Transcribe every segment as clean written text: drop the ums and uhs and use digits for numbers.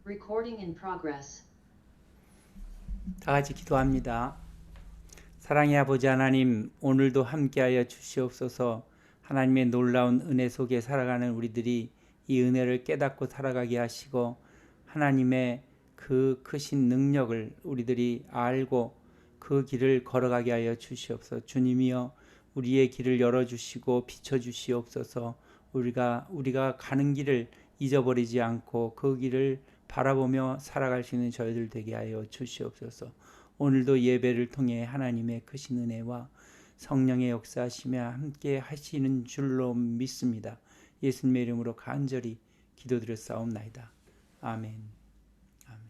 Recording in progress. 다 같이 기도합니다. 사랑의 아버지 하나님, 오늘도 함께하여 주시옵소서. 하나님의 놀라운 은혜 속에 살아가는 우리들이 이 은혜를 깨닫고 살아가게 하시고, 하나님의 그 크신 능력을 우리들이 알고 그 길을 걸어가게 하여 주시옵소서. 주님이여, 우리의 길을 열어주시고 비춰주시옵소서. 우리가 가는 길을 잊어버리지 않고 그 길을 바라보며 살아갈 수 있는 저희들 되게 하여 주시옵소서. 오늘도 예배를 통해 하나님의 크신 은혜와 성령의 역사하시며 함께 하시는 줄로 믿습니다. 예수님의 이름으로 간절히 기도드렸사옵나이다. 아멘. 아멘.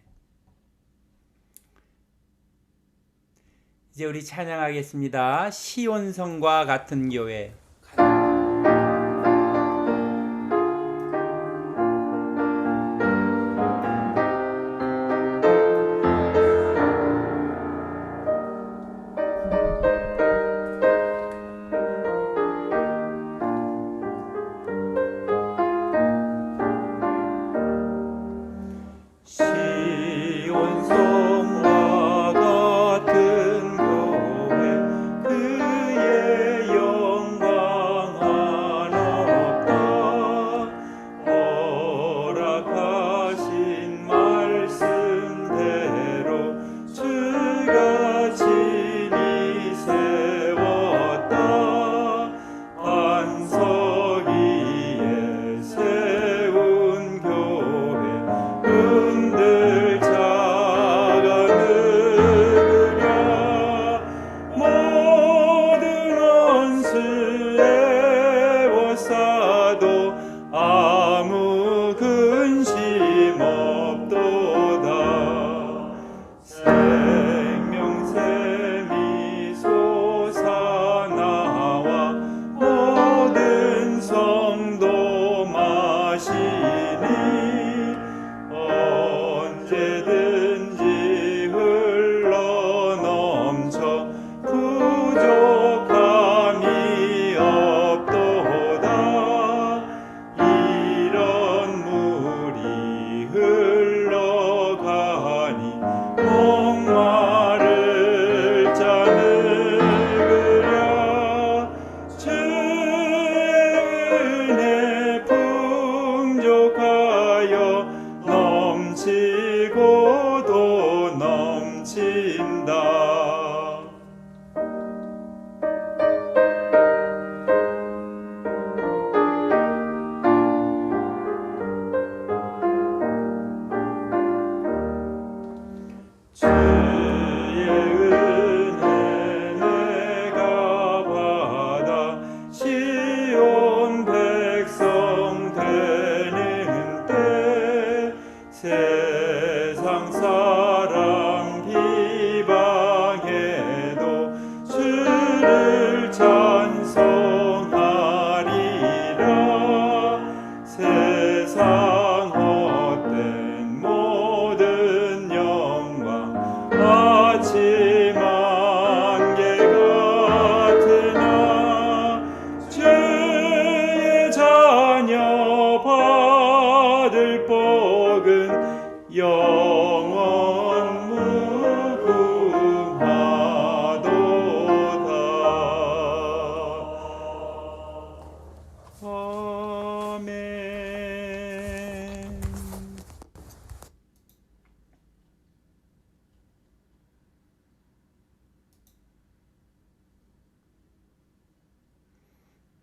이제 우리 찬양하겠습니다. 시온성과 같은 교회.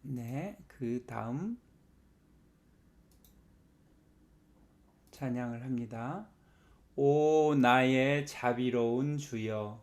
네, 그 다음 찬양을 합니다. 오 나의 자비로운 주여.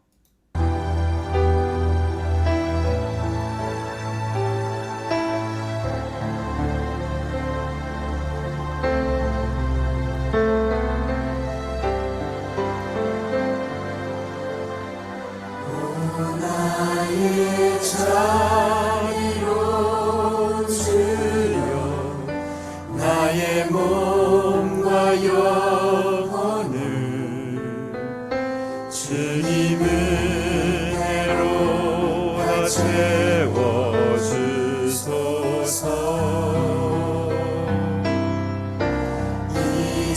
주님을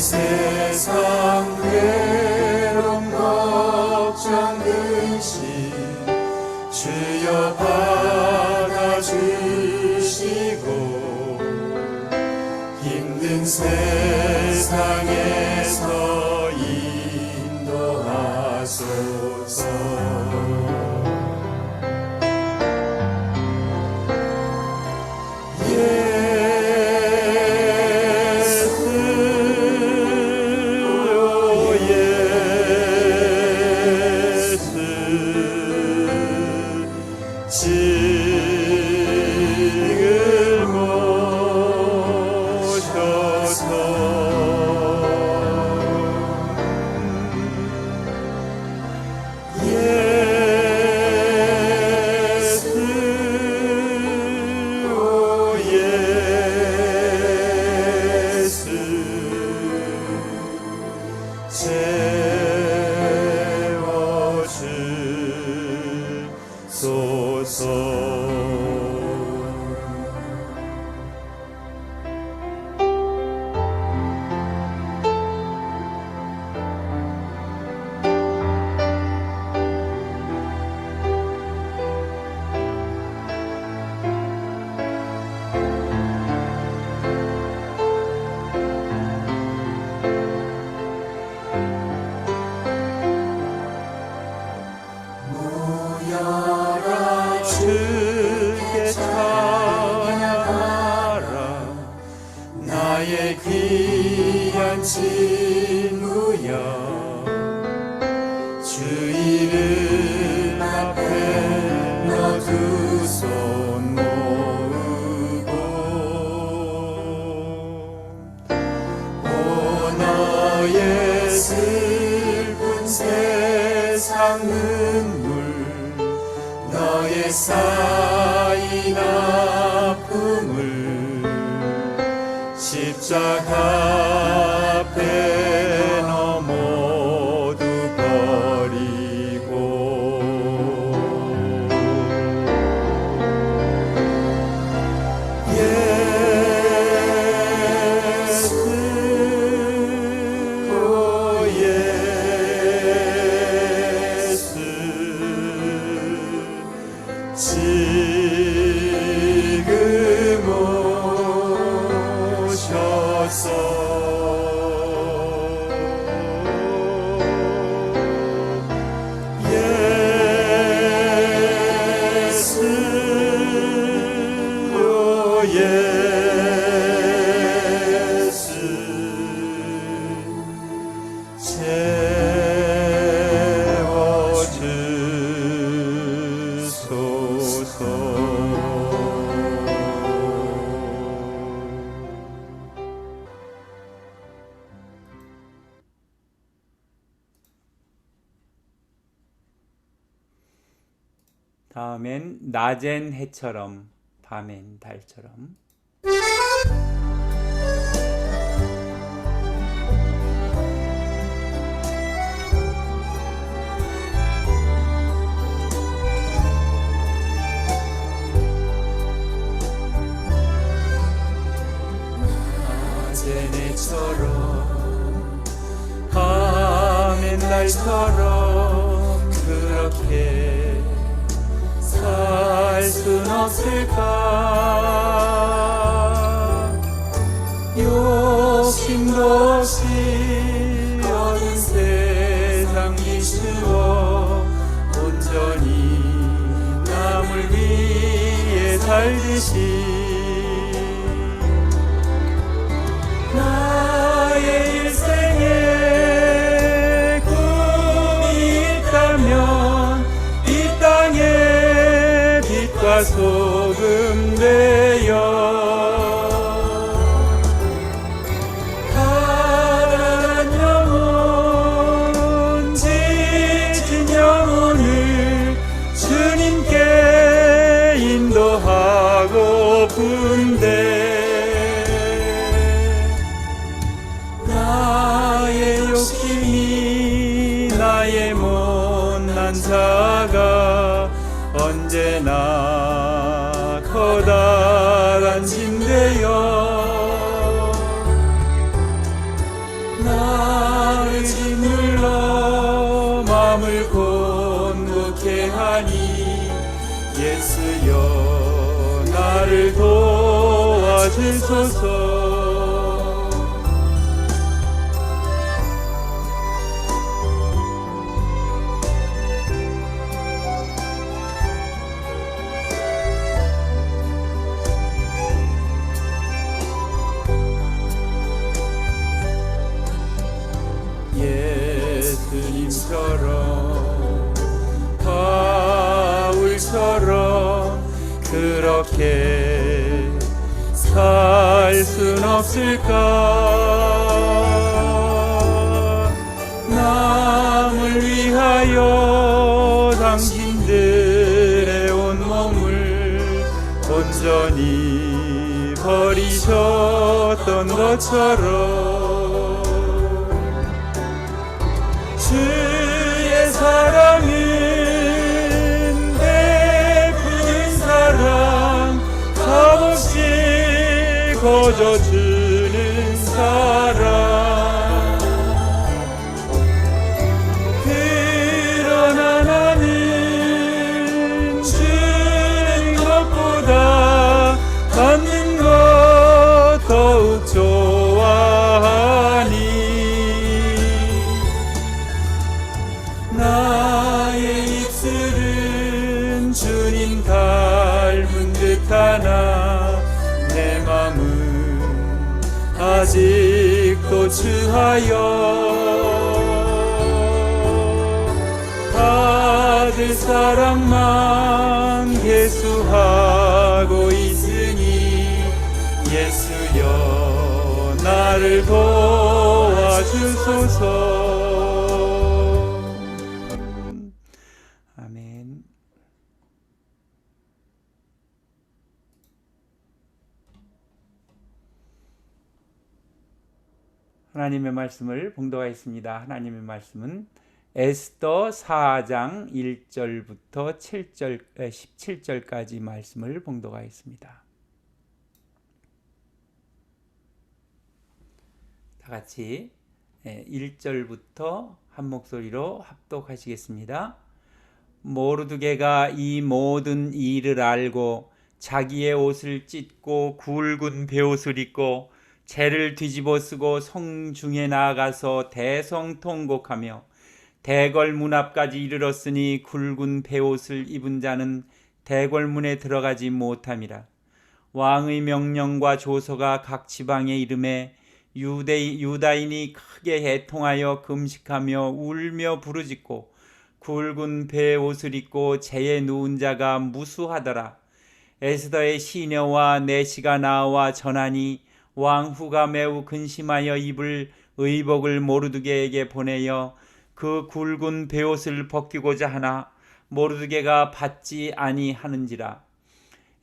세상 괴로움 걱정 근심 주여 받아주시고 힘든 세상에서 인도하소서. 주께 찬양하라 나의 귀한 친구야 주 이름 앞에 너 두 손 모으고 오 너의 슬픈 세상 눈물 너의 쌓인 아픔을 십자가 앞에 너 모두 버리고 예수 오 예수 지금 오셔서 예수 오 예수 다음엔 낮엔 해처럼 밤엔 달처럼. 낮엔 해처럼 밤엔 달처럼 그렇게 살 순 없을까 욕심도 없이 얻은 세상 이슈어 온전히 남을 위해 살듯이 나의 일생에 꿈이 있다면 이 땅에 빛과 소금 되어 가난한 영혼 지친 영혼을 주님께 인도하고픈데 나의 욕심이 나의 못난 자가 언제나 커다란 짐 되어 나를 짓눌러 마음을 곤곡해 하니 예수여 나를 도와주소서. 예수님처럼 바울처럼 그렇게 살 순 없을까? 남을 위하여 당신들의 온몸을 온전히 버리셨던 것처럼 주의 사랑은 베푸는 사랑, 값없이 거저주는 사랑. 그러나 나는 주는 것보다 받는 것 더욱 좋아하니 나의 입술은 주님 닮은 듯하나 내 맘은 아직도 주하여 받을 사랑만 계수하고 있으니 예수여 나를 도와주소서. 아멘. 하나님의 말씀을 봉독하겠습니다. 하나님의 말씀은 에스더 4장 1절부터 17절까지 말씀을 봉독하겠습니다. 다 같이 1절부터 한 목소리로 합독하시겠습니다. 모르드게가 이 모든 일을 알고 자기의 옷을 찢고 굵은 베옷을 입고 재를 뒤집어 쓰고 성중에 나아가서 대성통곡하며 대궐 문 앞까지 이르렀으니 굵은 베옷을 입은 자는 대궐문에 들어가지 못함이라. 왕의 명령과 조서가 각 지방에 이름에 유다인이 크게 애통하여 금식하며 울며 부르짖고 굵은 베옷을 입고 재에 누운 자가 무수하더라. 에스더의 시녀와 내시가 나와 전하니 왕후가 매우 근심하여 입을 의복을 모르드게에게 보내어 그 굵은 베옷을 벗기고자 하나 모르드게가 받지 아니하는지라.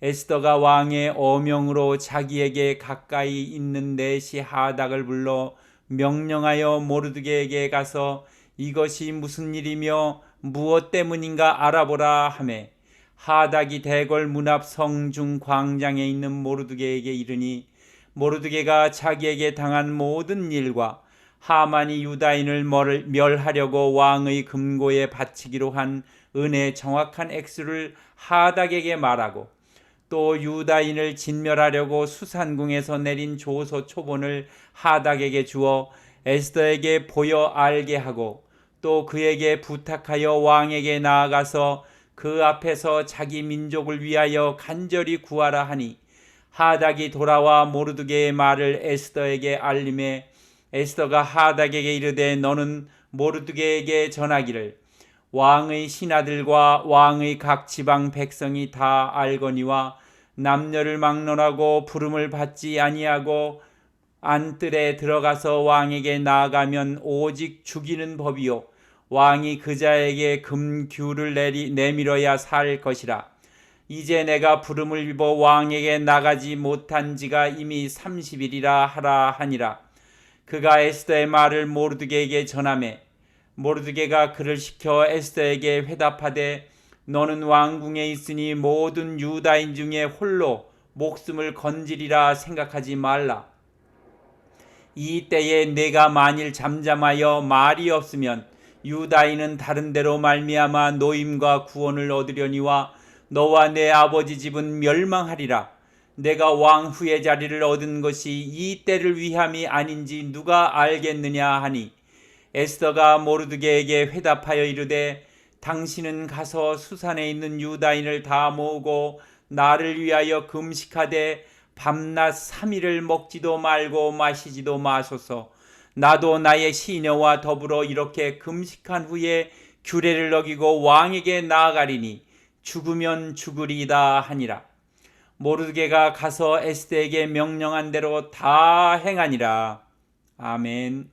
에스더가 왕의 어명으로 자기에게 가까이 있는 내시 하닥을 불러 명령하여 모르드게에게 가서 이것이 무슨 일이며 무엇 때문인가 알아보라 하매 하닥이 대궐 문 앞 성중 광장에 있는 모르드게에게 이르니 모르드게가 자기에게 당한 모든 일과 하만이 유다인을 멸하려고 왕의 금고에 바치기로 한 은의 정확한 액수를 하닥에게 말하고 또 유다인을 진멸하려고 수산궁에서 내린 조서 초본을 하닥에게 주어 에스더에게 보여 알게 하고 또 그에게 부탁하여 왕에게 나아가서 그 앞에서 자기 민족을 위하여 간절히 구하라 하니 하닥이 돌아와 모르드게의 말을 에스더에게 알림해 에스더가 하닥에게 이르되 너는 모르드게에게 전하기를 왕의 신하들과 왕의 각 지방 백성이 다 알거니와 남녀를 막론하고 부름을 받지 아니하고 안뜰에 들어가서 왕에게 나아가면 오직 죽이는 법이요 왕이 그자에게 금규를 내밀어야 살 것이라. 이제 내가 부름을 입어 왕에게 나가지 못한 지가 이미 30일이라 하라 하니라. 그가 에스더의 말을 모르드게에게 전하매 모르드게가 그를 시켜 에스더에게 회답하되 너는 왕궁에 있으니 모든 유다인 중에 홀로 목숨을 건지리라 생각하지 말라. 이 때에 내가 만일 잠잠하여 말이 없으면 유다인은 다른 데로 말미암아 노임과 구원을 얻으려니와 너와 내 아버지 집은 멸망하리라. 내가 왕 후의 자리를 얻은 것이 이 때를 위함이 아닌지 누가 알겠느냐 하니 에스더가 모르드게에게 회답하여 이르되 당신은 가서 수산에 있는 유다인을 다 모으고 나를 위하여 금식하되 밤낮 3일을 먹지도 말고 마시지도 마소서. 나도 나의 시녀와 더불어 이렇게 금식한 후에 규례를 어기고 왕에게 나아가리니 죽으면 죽으리이다 하니라. 모르드게가 가서 에스더에게 명령한 대로 다 행하니라. 아멘.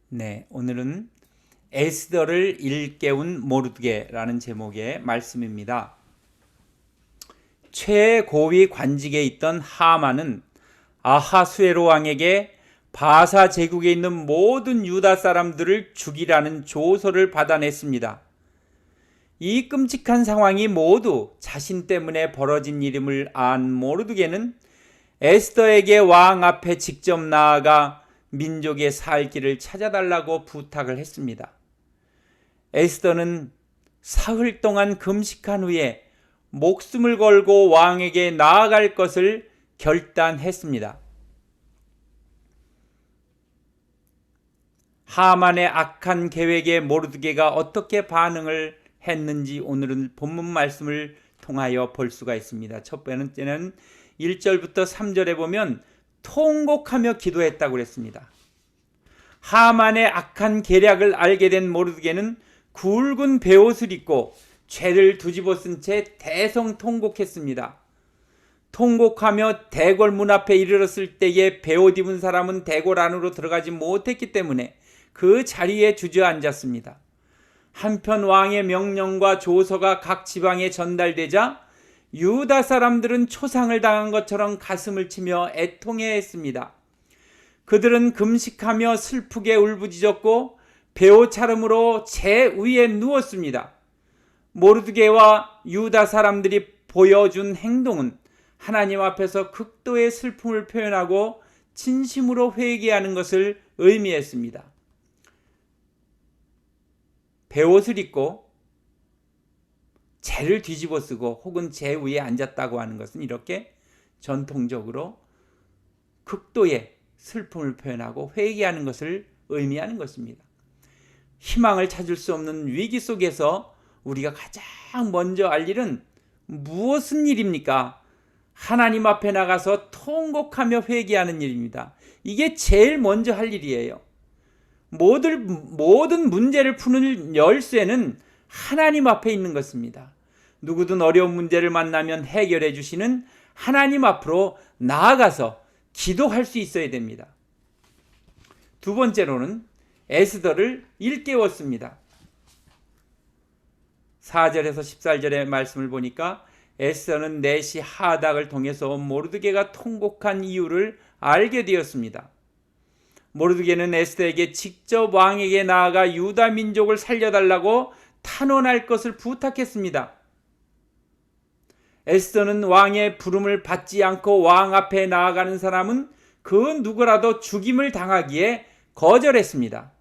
네, 오늘은 에스더를 일깨운 모르드게라는 제목의 말씀입니다. 최고위 관직에 있던 하만은 아하수에로 왕에게 바사 제국에 있는 모든 유다 사람들을 죽이라는 조서를 받아냈습니다. 이 끔찍한 상황이 모두 자신 때문에 벌어진 일임을 안 모르드게는 에스더에게 왕 앞에 직접 나아가 민족의 살 길을 찾아달라고 부탁을 했습니다. 에스더는 사흘 동안 금식한 후에 목숨을 걸고 왕에게 나아갈 것을 결단했습니다. 하만의 악한 계획에 모르드게가 어떻게 반응을 했는지 오늘은 본문 말씀을 통하여 볼 수가 있습니다. 첫 번째는 1절부터 3절에 보면 통곡하며 기도했다고 그랬습니다. 하만의 악한 계략을 알게 된 모르드게는 굵은 베옷을 입고 죄를 뒤집어 쓴 채 대성통곡했습니다. 통곡하며 대궐 문 앞에 이르렀을 때에 베옷 입은 사람은 대궐 안으로 들어가지 못했기 때문에 그 자리에 주저앉았습니다. 한편 왕의 명령과 조서가 각 지방에 전달되자 유다 사람들은 초상을 당한 것처럼 가슴을 치며 애통해했습니다. 그들은 금식하며 슬프게 울부짖었고 베옷 차림으로 제 위에 누웠습니다. 모르드게와 유다 사람들이 보여준 행동은 하나님 앞에서 극도의 슬픔을 표현하고 진심으로 회개하는 것을 의미했습니다. 베옷을 입고 재를 뒤집어 쓰고 혹은 재 위에 앉았다고 하는 것은 이렇게 전통적으로 극도의 슬픔을 표현하고 회개하는 것을 의미하는 것입니다. 희망을 찾을 수 없는 위기 속에서 우리가 가장 먼저 할 일은 무엇은 일입니까? 하나님 앞에 나가서 통곡하며 회개하는 일입니다. 이게 제일 먼저 할 일이에요. 모든 문제를 푸는 열쇠는 하나님 앞에 있는 것입니다. 누구든 어려운 문제를 만나면 해결해 주시는 하나님 앞으로 나아가서 기도할 수 있어야 됩니다. 두 번째로는 에스더를 일깨웠습니다. 4절에서 14절의 말씀을 보니까 에스더는 내시 하닥을 통해서 모르드게가 통곡한 이유를 알게 되었습니다. 모르드게는 에스더에게 직접 왕에게 나아가 유다 민족을 살려달라고 탄원할 것을 부탁했습니다. 에스더는 왕의 부름을 받지 않고 왕 앞에 나아가는 사람은 그 누구라도 죽임을 당하기에 거절했습니다.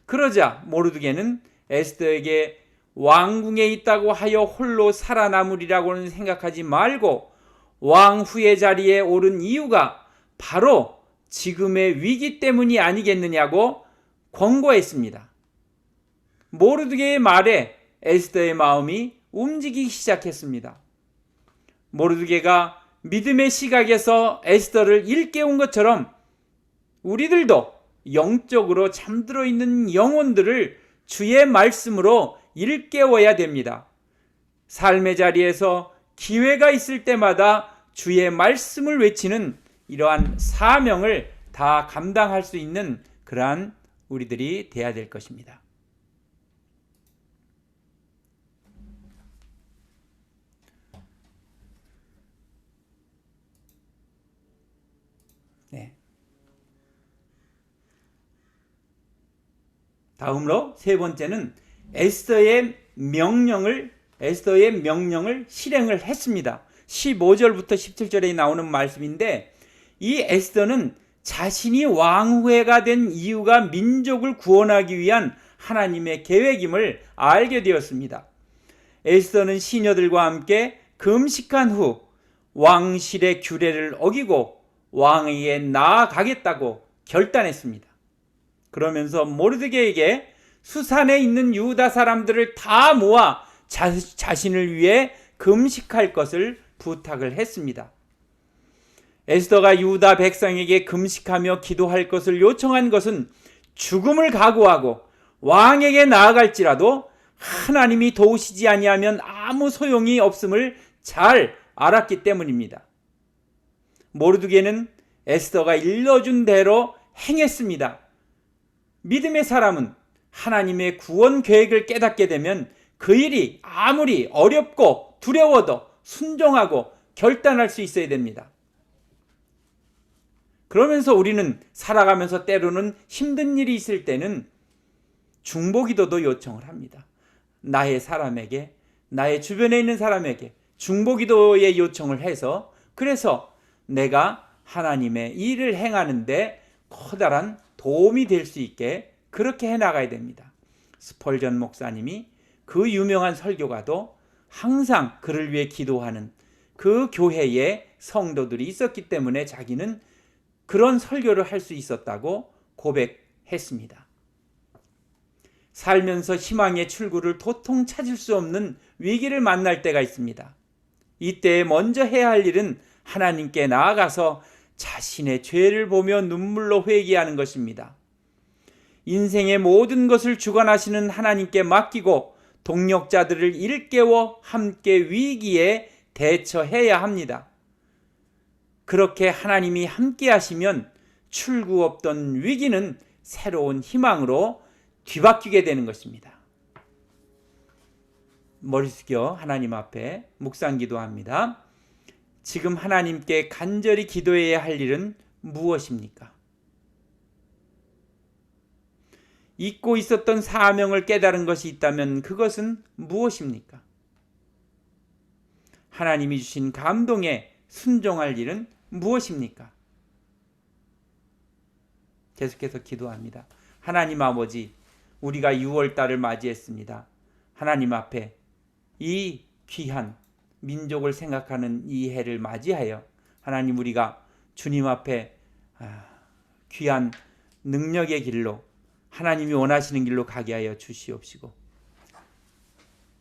그러자 모르드게는 에스더에게 왕궁에 있다고 하여 홀로 살아남으리라고는 생각하지 말고 왕 후의 자리에 오른 이유가 바로 지금의 위기 때문이 아니겠느냐고 권고했습니다. 모르드게의 말에 에스더의 마음이 움직이기 시작했습니다. 모르드게가 믿음의 시각에서 에스더를 일깨운 것처럼 우리들도 영적으로 잠들어 있는 영혼들을 주의 말씀으로 일깨워야 됩니다. 삶의 자리에서 기회가 있을 때마다 주의 말씀을 외치는 이러한 사명을 다 감당할 수 있는 그러한 우리들이 되어야 될 것입니다. 네. 다음으로 세 번째는 에스더의 명령을 실행을 했습니다. 15절부터 17절에 나오는 말씀인데, 이 에스더는 자신이 왕후회가 된 이유가 민족을 구원하기 위한 하나님의 계획임을 알게 되었습니다. 에스더는 시녀들과 함께 금식한 후 왕실의 규례를 어기고 왕에게 나아가겠다고 결단했습니다. 그러면서 모르드게에게 수산에 있는 유다 사람들을 다 모아 자신을 위해 금식할 것을 부탁을 했습니다. 에스더가 유다 백성에게 금식하며 기도할 것을 요청한 것은 죽음을 각오하고 왕에게 나아갈지라도 하나님이 도우시지 아니하면 아무 소용이 없음을 잘 알았기 때문입니다. 모르드게는 에스더가 일러준 대로 행했습니다. 믿음의 사람은 하나님의 구원 계획을 깨닫게 되면 그 일이 아무리 어렵고 두려워도 순종하고 결단할 수 있어야 됩니다. 그러면서 우리는 살아가면서 때로는 힘든 일이 있을 때는 중보기도도 요청을 합니다. 나의 사람에게, 나의 주변에 있는 사람에게 중보기도의 요청을 해서, 그래서 내가 하나님의 일을 행하는데 커다란 도움이 될 수 있게 그렇게 해나가야 됩니다. 스펄전 목사님이, 그 유명한 설교가도 항상 그를 위해 기도하는 그 교회에 성도들이 있었기 때문에 자기는 그런 설교를 할 수 있었다고 고백했습니다. 살면서 희망의 출구를 도통 찾을 수 없는 위기를 만날 때가 있습니다. 이때 먼저 해야 할 일은 하나님께 나아가서 자신의 죄를 보며 눈물로 회개하는 것입니다. 인생의 모든 것을 주관하시는 하나님께 맡기고 동력자들을 일깨워 함께 위기에 대처해야 합니다. 그렇게 하나님이 함께 하시면 출구 없던 위기는 새로운 희망으로 뒤바뀌게 되는 것입니다. 머리 숙여 하나님 앞에 묵상 기도합니다. 지금 하나님께 간절히 기도해야 할 일은 무엇입니까? 잊고 있었던 사명을 깨달은 것이 있다면 그것은 무엇입니까? 하나님이 주신 감동에 순종할 일은 무엇입니까? 계속해서 기도합니다. 하나님 아버지, 우리가 6월달을 맞이했습니다. 하나님 앞에 이 귀한 민족을 생각하는 이 해를 맞이하여 하나님, 우리가 주님 앞에 귀한 능력의 길로, 하나님이 원하시는 길로 가게 하여 주시옵시고,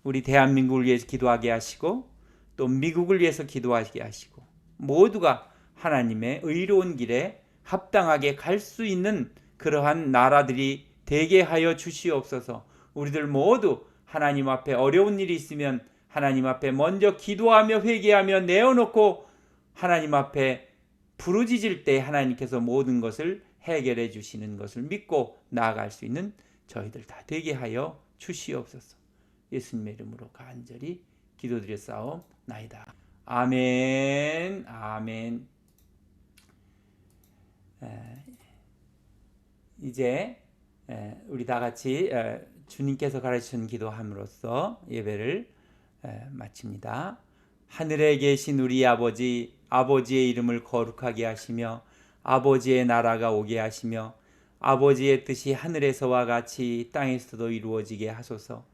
우리 대한민국을 위해서 기도하게 하시고 또 미국을 위해서 기도하게 하시고, 모두가 하나님의 의로운 길에 합당하게 갈 수 있는 그러한 나라들이 되게 하여 주시옵소서. 우리들 모두 하나님 앞에 어려운 일이 있으면 하나님 앞에 먼저 기도하며 회개하며 내어놓고 하나님 앞에 부르짖을 때 하나님께서 모든 것을 해결해 주시는 것을 믿고 나아갈 수 있는 저희들 다 되게 하여 주시옵소서. 예수님의 이름으로 간절히 기도드렸사옵나이다. 아멘. 아멘. 이제 우리 다 같이 주님께서 가르치신 기도함으로써 예배를 마칩니다. 하늘에 계신 우리 아버지, 아버지의 이름을 거룩하게 하시며 아버지의 나라가 오게 하시며 아버지의 뜻이 하늘에서와 같이 땅에서도 이루어지게 하소서.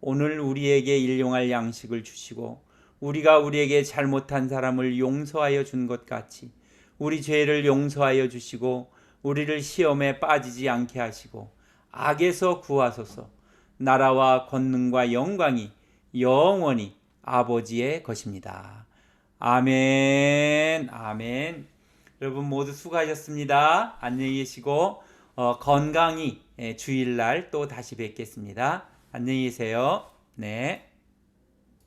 오늘 우리에게 일용할 양식을 주시고 우리가 우리에게 잘못한 사람을 용서하여 준 것 같이 우리 죄를 용서하여 주시고 우리를 시험에 빠지지 않게 하시고 악에서 구하소서. 나라와 권능과 영광이 영원히 아버지의 것입니다. 아멘. 아멘. 여러분 모두 수고하셨습니다. 안녕히 계시고 건강히 주일날 또 다시 뵙겠습니다. 안녕히 계세요. 네.